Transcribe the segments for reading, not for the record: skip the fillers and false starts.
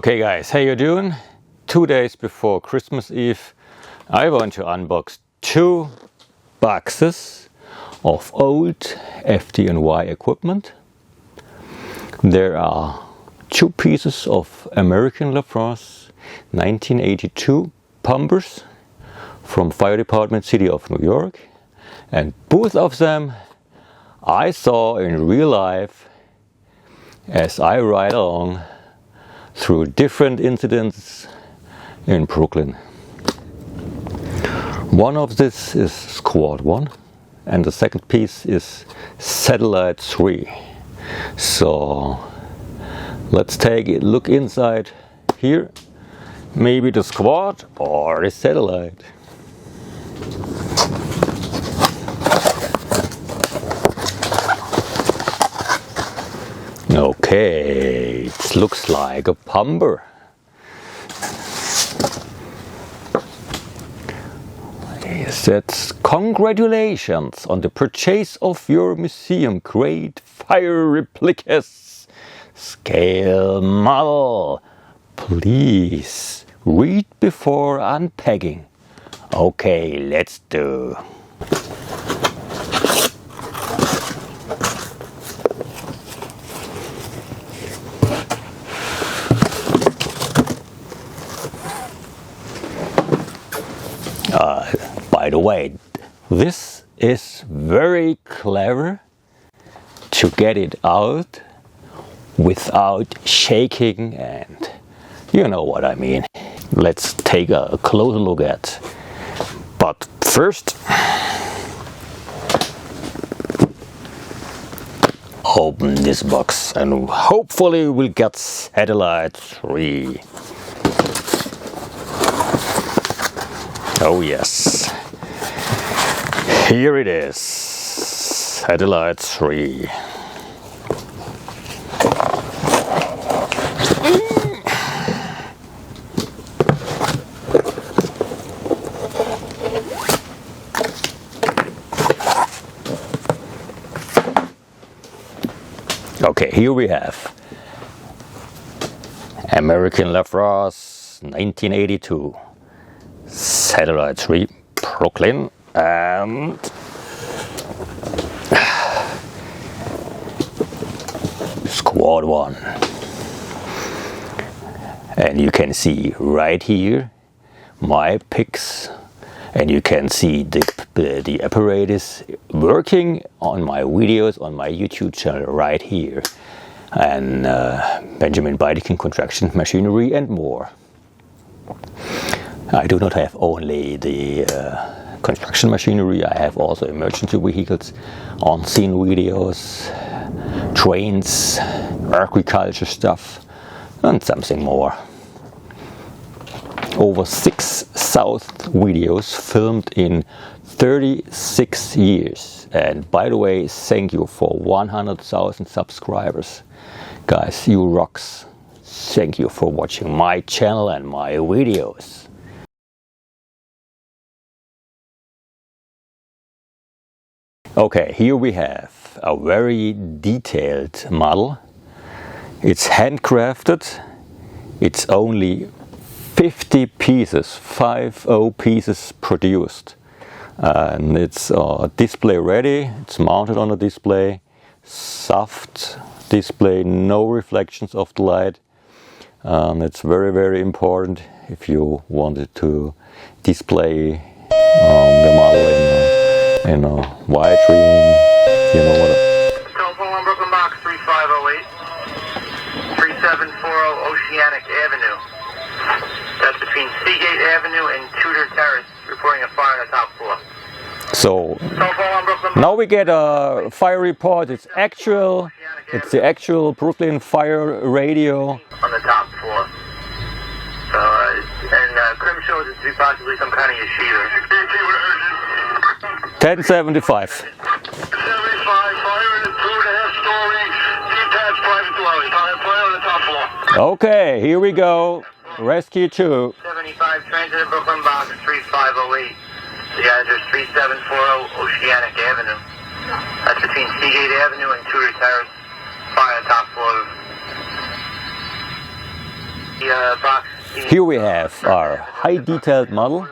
Okay guys, how you doing? 2 days before Christmas Eve, I want to unbox 2 boxes of old FDNY equipment. There are 2 pieces of American LaFrosse 1982 pumpers from Fire Department City of New York, and both of them I saw in real life as I ride along through different incidents in Brooklyn. One of this is Squad 1 and the second piece is Satellite 3. So let's take a look inside here. Maybe the Squad or the Satellite. Okay, it looks like a pumper. It says, congratulations on the purchase of your museum grade fire replicas scale model. Please read before unpacking. Okay, let's do. By the way, this is very clever to get it out without shaking, and you know what I mean. Let's take a closer look at. But first, open this box and hopefully we'll get Satellite 3. Oh yes, here it is, Satellite 3. Okay, here we have American LaFrosse 1982. Satellite 3, Brooklyn, and Squad 1. And you can see right here my pics, and you can see the apparatus working on my videos on my YouTube channel right here, and Benjamin Bitte construction machinery and more. I do not have only the construction machinery, I have also emergency vehicles, on-scene videos, trains, agriculture stuff, and something more. Over 6,000 videos filmed in 36 years. And by the way, thank you for 100,000 subscribers. Guys, you rocks. Thank you for watching my channel and my videos. Okay, here we have a very detailed model. It's handcrafted. It's only 50 pieces, 50 pieces produced. And it's display ready. It's mounted on a display. Soft display, no reflections of the light. It's very, very important if you wanted to display the model in a wide screen, you know what. Telephone on Brooklyn Box 3508, 3740 Oceanic Avenue. That's between Seagate Avenue and Tudor Terrace, reporting a fire on the top floor. So now we get a fire report. It's actual. It's the actual Brooklyn fire radio. On the top floor. And Crim shows it to be possibly some kind of yeshiva. 1075. 75, fire in a 2.5-story detached private dwelling. Fire on the top floor. Okay, here we go. Rescue 2. 75 Transit Brooklyn Box 3508. The address 3740 Oceanic Avenue. That's between Seagate Avenue and Tudor Terrace. Fire on the top floor. box. Here we have our high detailed model.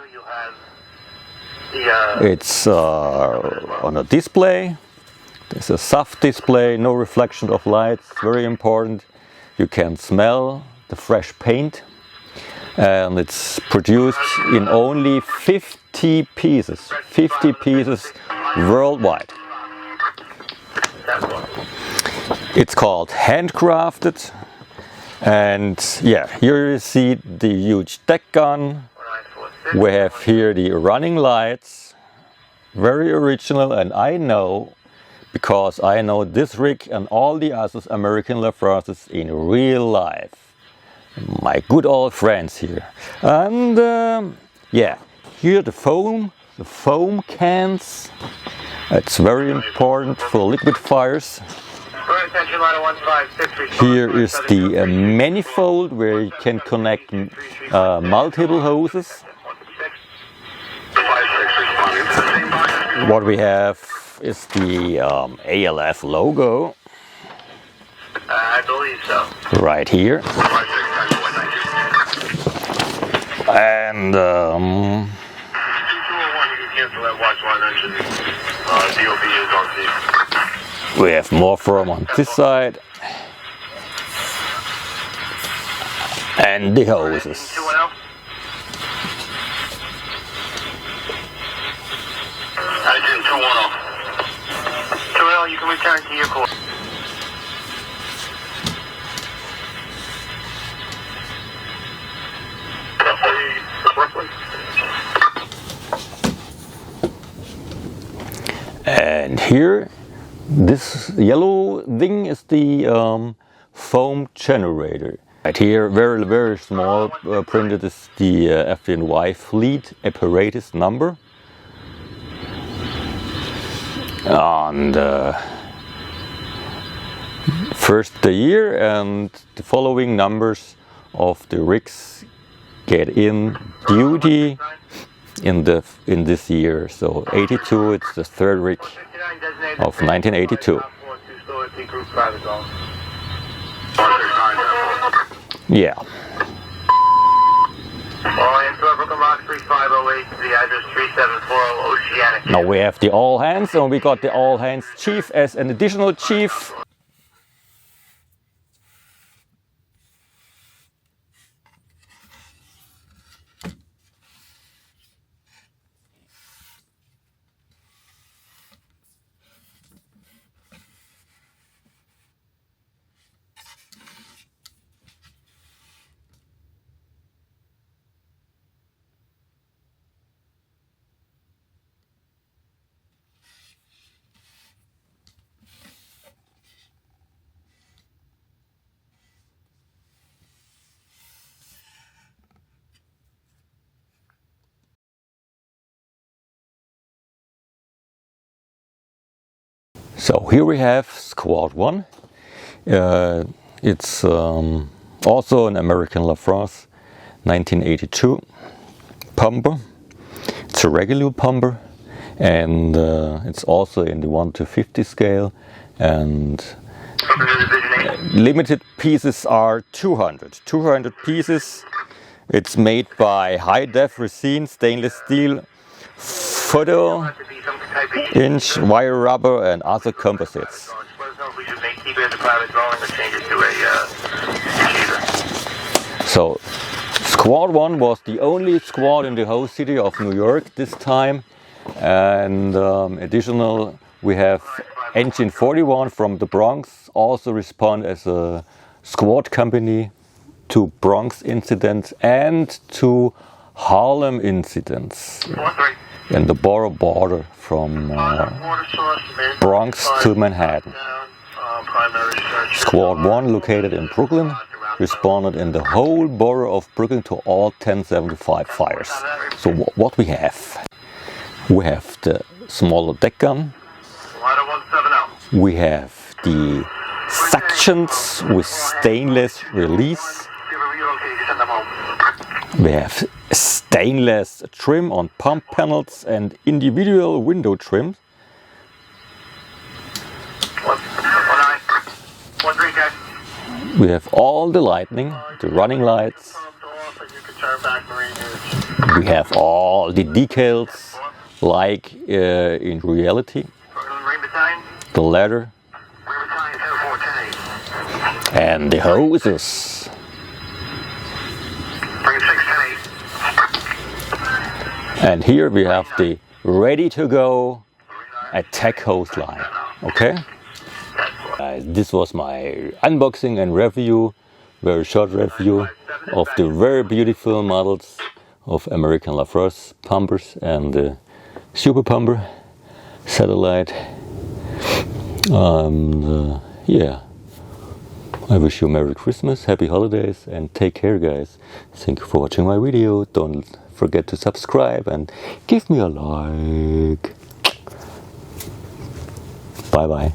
It's on a display. There's a soft display, no reflection of light, very important. You can smell the fresh paint, and it's produced in only 50 pieces worldwide. It's called handcrafted, and yeah, here you see the huge deck gun. We have here the running lights, very original, and I know, because I know this rig and all the other American LaFrances in real life. My good old friends here. And yeah, here the foam cans. It's very important for liquid fires. Here is the manifold where you can connect multiple hoses. What we have is the ALF logo. I believe so. Right here. And we have more foam on this side. And the hoses. You can return to your course. And here, this yellow thing is the foam generator. Right here, very small printed is the FDNY fleet apparatus number. And first the year and the following numbers of the rigs get in duty in this year. So 82, it's the third rig of 1982. Yeah. Now we have the all hands, and we got the all hands chief as an additional chief. So here we have Squad 1. It's also an American LaFrance 1982 pumper. It's a regular pumper, and it's also in the 1:50 scale, and limited pieces are 200 pieces. It's made by high def resin stainless steel, photo inch wire rubber and other composites. So Squad 1 was the only squad in the whole city of New York this time, and additional we have Engine 41 from the Bronx also respond as a squad company to Bronx incidents and to Harlem incidents and the border from Bronx to Manhattan. Squad 1, located in Brooklyn, responded in the whole borough of Brooklyn to all 1075 fires. So what we have? We have the smaller deck gun. We have the sections with stainless release. We have stainless trim on pump panels and individual window trim. We have all the lighting, the running lights. We have all the decals, like in reality. The ladder. And the hoses. And here we have the ready to go attack hose line. Okay? Guys, this was my unboxing and review, very short review of the very beautiful models of American LaFrosse pumpers and the Super Pumper satellite. Yeah, I wish you a Merry Christmas, Happy Holidays, and take care, guys. Thank you for watching my video. Don't forget to subscribe and give me a like. Bye bye.